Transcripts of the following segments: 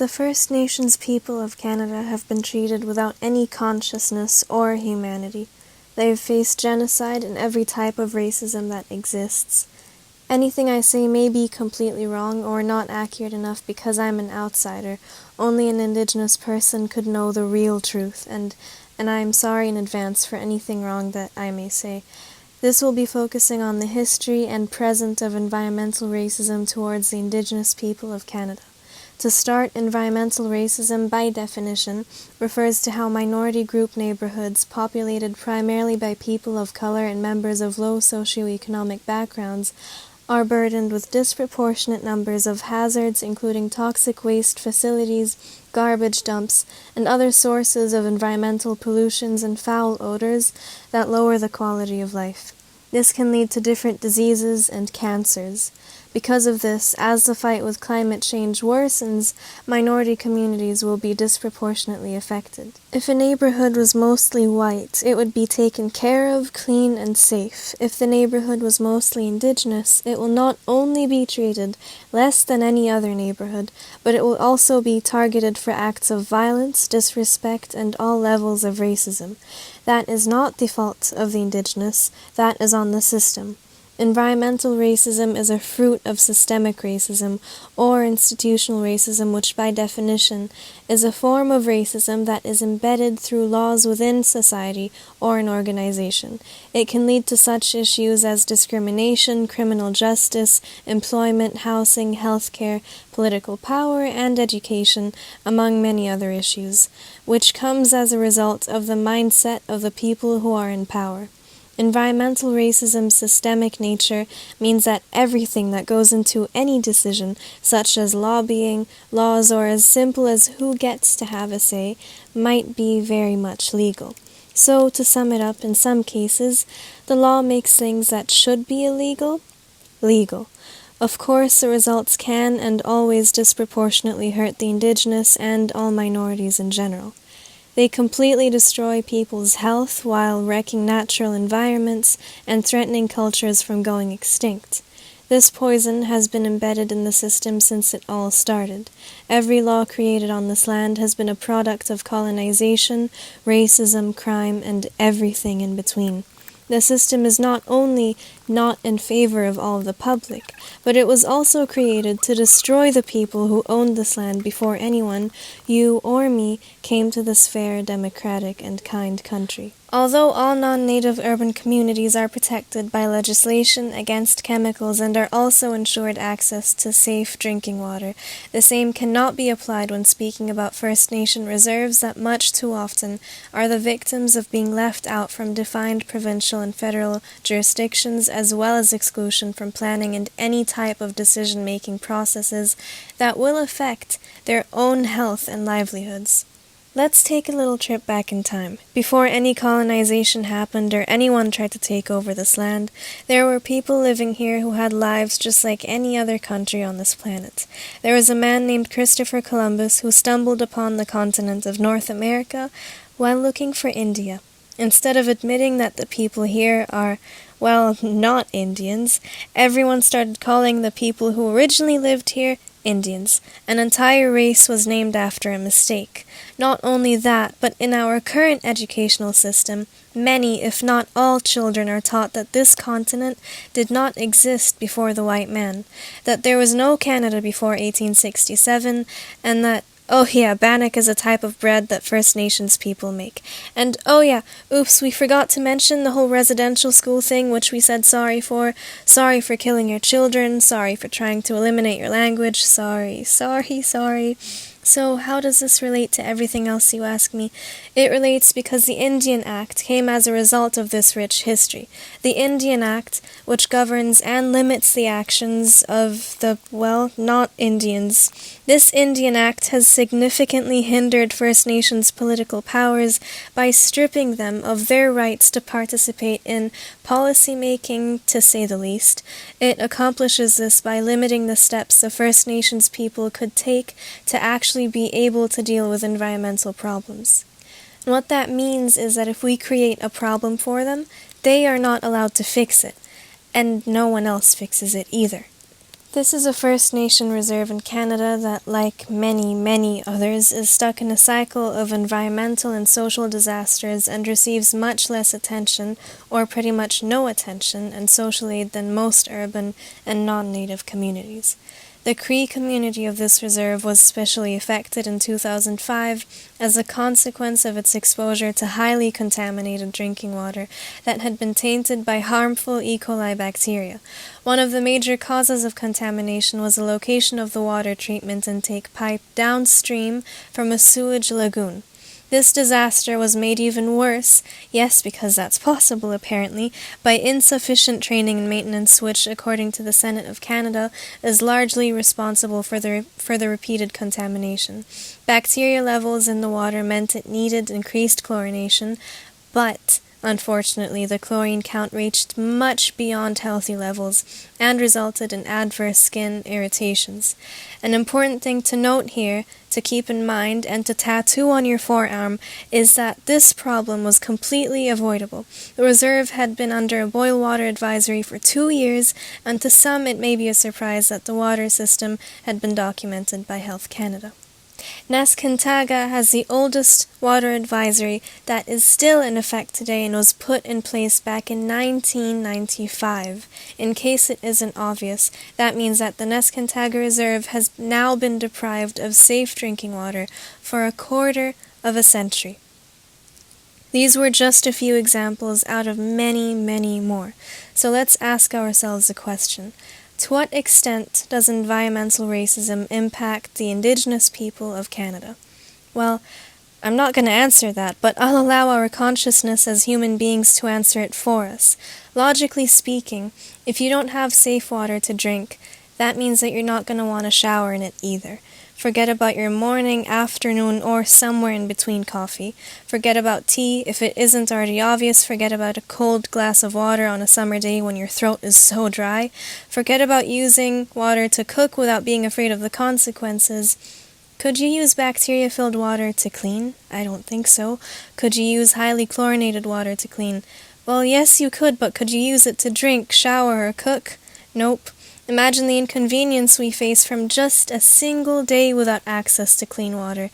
The First Nations people of Canada have been treated without any consciousness or humanity. They have faced genocide and every type of racism that exists. Anything I say may be completely wrong or not accurate enough because I'm an outsider. Only an Indigenous person could know the real truth, and I'm sorry in advance for anything wrong that I may say. This will be focusing on the history and present of environmental racism towards the Indigenous people of Canada. To start, environmental racism, by definition, refers to how minority group neighbourhoods, populated primarily by people of colour and members of low socioeconomic backgrounds, are burdened with disproportionate numbers of hazards, including toxic waste facilities, garbage dumps, and other sources of environmental pollutions and foul odours that lower the quality of life. This can lead to different diseases and cancers. Because of this, as the fight with climate change worsens, minority communities will be disproportionately affected. If a neighbourhood was mostly white, it would be taken care of, clean, and safe. If the neighbourhood was mostly Indigenous, it will not only be treated less than any other neighbourhood, but it will also be targeted for acts of violence, disrespect, and all levels of racism. That is not the fault of the Indigenous, that is on the system. Environmental racism is a fruit of systemic racism, or institutional racism, which by definition is a form of racism that is embedded through laws within society or an organization. It can lead to such issues as discrimination, criminal justice, employment, housing, healthcare, political power, and education, among many other issues, which comes as a result of the mindset of the people who are in power. Environmental racism's systemic nature means that everything that goes into any decision, such as lobbying, laws, or as simple as who gets to have a say, might be very much legal. So, to sum it up, in some cases, the law makes things that should be illegal, legal. Of course, the results can and always disproportionately hurt the Indigenous and all minorities in general. They completely destroy people's health while wrecking natural environments and threatening cultures from going extinct. This poison has been embedded in the system since it all started. Every law created on this land has been a product of colonization, racism, crime, and everything in between. The system is not only not in favor of all of the public, but it was also created to destroy the people who owned this land before anyone, you or me, came to this fair, democratic, and kind country. Although all non-native urban communities are protected by legislation against chemicals and are also ensured access to safe drinking water, the same cannot be applied when speaking about First Nation reserves that much too often are the victims of being left out from defined provincial and federal jurisdictions, as well as exclusion from planning and any type of decision-making processes that will affect their own health and livelihoods. Let's take a little trip back in time. Before any colonization happened or anyone tried to take over this land, there were people living here who had lives just like any other country on this planet. There was a man named Christopher Columbus who stumbled upon the continent of North America while looking for India. Instead of admitting that the people here are, well, not Indians, everyone started calling the people who originally lived here Indians. An entire race was named after a mistake. Not only that, but in our current educational system, many, if not all, children are taught that this continent did not exist before the white man, that there was no Canada before 1867, and that oh yeah, Bannock is a type of bread that First Nations people make. And oh yeah, oops, we forgot to mention the whole residential school thing, which we said sorry for. Sorry for killing your children, sorry for trying to eliminate your language, sorry. So how does this relate to everything else, you ask me? It relates because the Indian Act came as a result of this rich history. The Indian Act, which governs and limits the actions of the, well, not Indians. This Indian Act has significantly hindered First Nations political powers by stripping them of their rights to participate in policy making, to say the least. It accomplishes this by limiting the steps the First Nations people could take to actually be able to deal with environmental problems. And what that means is that if we create a problem for them, they are not allowed to fix it, and no one else fixes it either. This is a First Nation reserve in Canada that, like many, many others, is stuck in a cycle of environmental and social disasters and receives much less attention, or pretty much no attention, and social aid than most urban and non-native communities. The Cree community of this reserve was especially affected in 2005 as a consequence of its exposure to highly contaminated drinking water that had been tainted by harmful E. coli bacteria. One of the major causes of contamination was the location of the water treatment intake pipe downstream from a sewage lagoon. This disaster was made even worse, yes, because that's possible apparently, by insufficient training and maintenance, which, according to the Senate of Canada, is largely responsible for the repeated contamination. Bacteria levels in the water meant it needed increased chlorination, but unfortunately, the chlorine count reached much beyond healthy levels and resulted in adverse skin irritations. An important thing to note here, to keep in mind and to tattoo on your forearm, is that this problem was completely avoidable. The reserve had been under a boil water advisory for 2 years, and to some it may be a surprise that the water system had been documented by Health Canada. Neskantaga has the oldest water advisory that is still in effect today and was put in place back in 1995. In case it isn't obvious, that means that the Neskantaga Reserve has now been deprived of safe drinking water for a quarter of a century. These were just a few examples out of many, many more. So let's ask ourselves a question. To what extent does environmental racism impact the Indigenous people of Canada? Well, I'm not going to answer that, but I'll allow our consciousness as human beings to answer it for us. Logically speaking, if you don't have safe water to drink, that means that you're not going to want to shower in it either. Forget about your morning, afternoon, or somewhere in between coffee. Forget about tea. If it isn't already obvious, forget about a cold glass of water on a summer day when your throat is so dry. Forget about using water to cook without being afraid of the consequences. Could you use bacteria-filled water to clean? I don't think so. Could you use highly chlorinated water to clean? Well, yes, you could, but could you use it to drink, shower, or cook? Nope. Imagine the inconvenience we face from just a single day without access to clean water.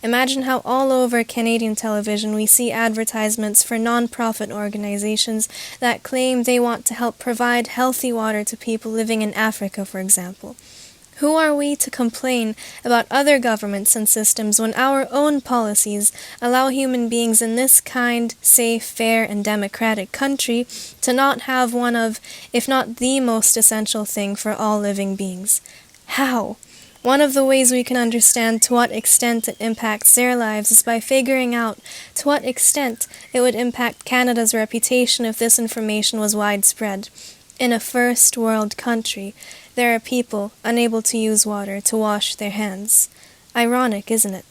Imagine how all over Canadian television we see advertisements for non-profit organizations that claim they want to help provide healthy water to people living in Africa, for example. Who are we to complain about other governments and systems when our own policies allow human beings in this kind, safe, fair, and democratic country to not have one of, if not the most essential thing for all living beings? How? One of the ways we can understand to what extent it impacts their lives is by figuring out to what extent it would impact Canada's reputation if this information was widespread. In a first world country, there are people unable to use water to wash their hands. Ironic, isn't it?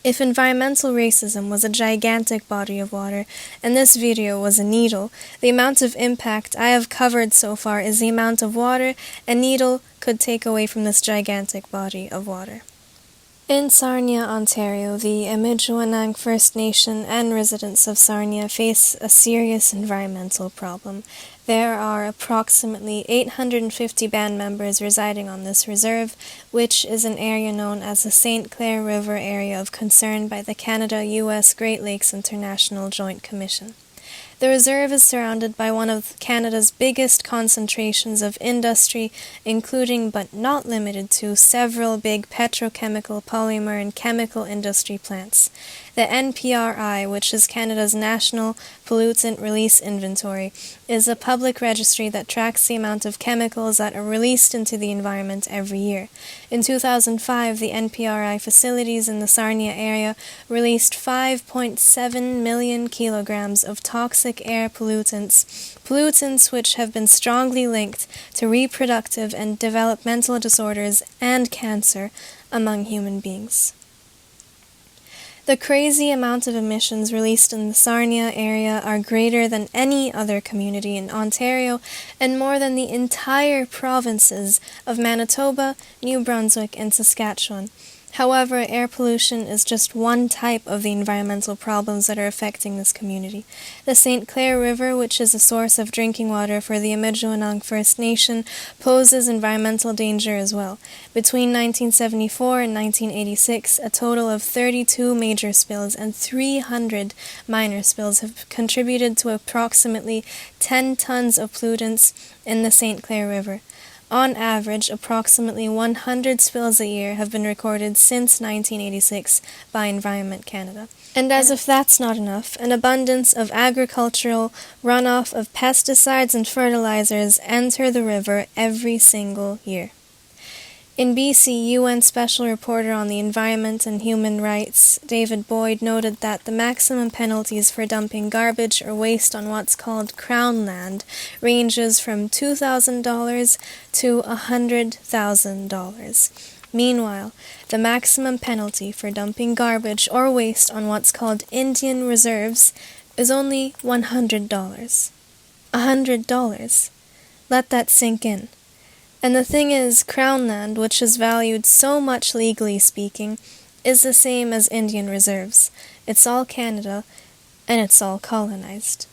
If environmental racism was a gigantic body of water, and this video was a needle, the amount of impact I have covered so far is the amount of water a needle could take away from this gigantic body of water. In Sarnia, Ontario, the Aamijiwinang First Nation and residents of Sarnia face a serious environmental problem. There are approximately 850 band members residing on this reserve, which is an area known as the St. Clair River Area of Concern by the Canada-U.S. Great Lakes International Joint Commission. The reserve is surrounded by one of Canada's biggest concentrations of industry, including but not limited to several big petrochemical, polymer, and chemical industry plants. The NPRI, which is Canada's National Pollutant Release Inventory, is a public registry that tracks the amount of chemicals that are released into the environment every year. In 2005, the NPRI facilities in the Sarnia area released 5.7 million kilograms of toxic air pollutants which have been strongly linked to reproductive and developmental disorders and cancer among human beings. The crazy amount of emissions released in the Sarnia area are greater than any other community in Ontario and more than the entire provinces of Manitoba, New Brunswick, and Saskatchewan. However, air pollution is just one type of the environmental problems that are affecting this community. The St. Clair River, which is a source of drinking water for the Aamijiwinang First Nation, poses environmental danger as well. Between 1974 and 1986, a total of 32 major spills and 300 minor spills have contributed to approximately 10 tons of pollutants in the St. Clair River. On average, approximately 100 spills a year have been recorded since 1986 by Environment Canada. And as if that's not enough, an abundance of agricultural runoff of pesticides and fertilizers enter the river every single year. In BC, UN Special Reporter on the Environment and Human Rights, David Boyd, noted that the maximum penalties for dumping garbage or waste on what's called Crown land ranges from $2,000 to $100,000. Meanwhile, the maximum penalty for dumping garbage or waste on what's called Indian reserves is only $100. $100. Let that sink in. And the thing is, Crown land, which is valued so much legally speaking, is the same as Indian reserves. It's all Canada, and it's all colonized.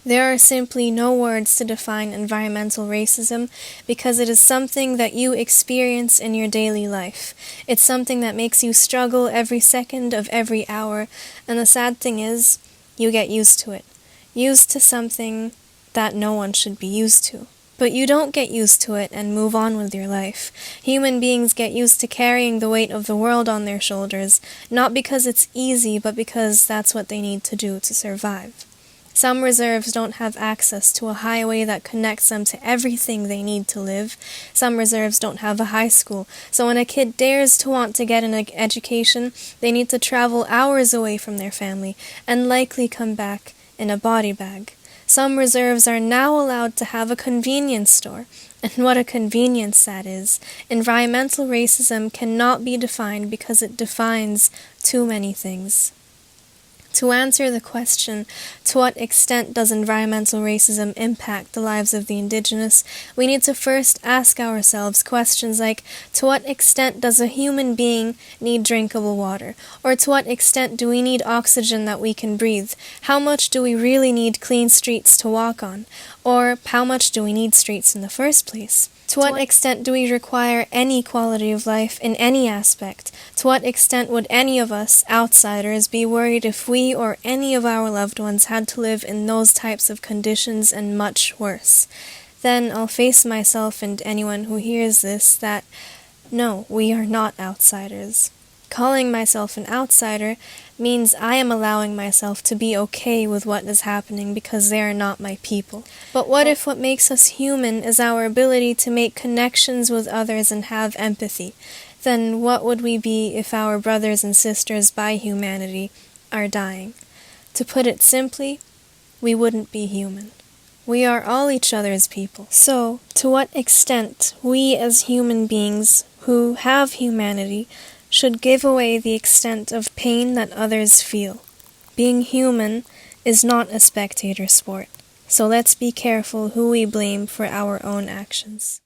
There are simply no words to define environmental racism because it is something that you experience in your daily life. It's something that makes you struggle every second of every hour, and the sad thing is, you get used to it. Used to something that no one should be used to. But you don't get used to it and move on with your life. Human beings get used to carrying the weight of the world on their shoulders, not because it's easy, but because that's what they need to do to survive. Some reserves don't have access to a highway that connects them to everything they need to live. Some reserves don't have a high school, so when a kid dares to want to get an education, they need to travel hours away from their family and likely come back in a body bag. Some reserves are now allowed to have a convenience store, and what a convenience that is. Environmental racism cannot be defined because it defines too many things. To answer the question, to what extent does environmental racism impact the lives of the Indigenous, we need to first ask ourselves questions like, to what extent does a human being need drinkable water? Or to what extent do we need oxygen that we can breathe? How much do we really need clean streets to walk on? Or how much do we need streets in the first place? To what extent do we require any quality of life in any aspect? To what extent would any of us, outsiders, be worried if we or any of our loved ones had to live in those types of conditions and much worse? Then I'll face myself and anyone who hears this that, no, we are not outsiders. Calling myself an outsider means I am allowing myself to be okay with what is happening because they are not my people. But what if what makes us human is our ability to make connections with others and have empathy? Then what would we be if our brothers and sisters by humanity are dying? To put it simply, we wouldn't be human. We are all each other's people. So, to what extent we as human beings who have humanity should give away the extent of pain that others feel. Being human is not a spectator sport, so let's be careful who we blame for our own actions.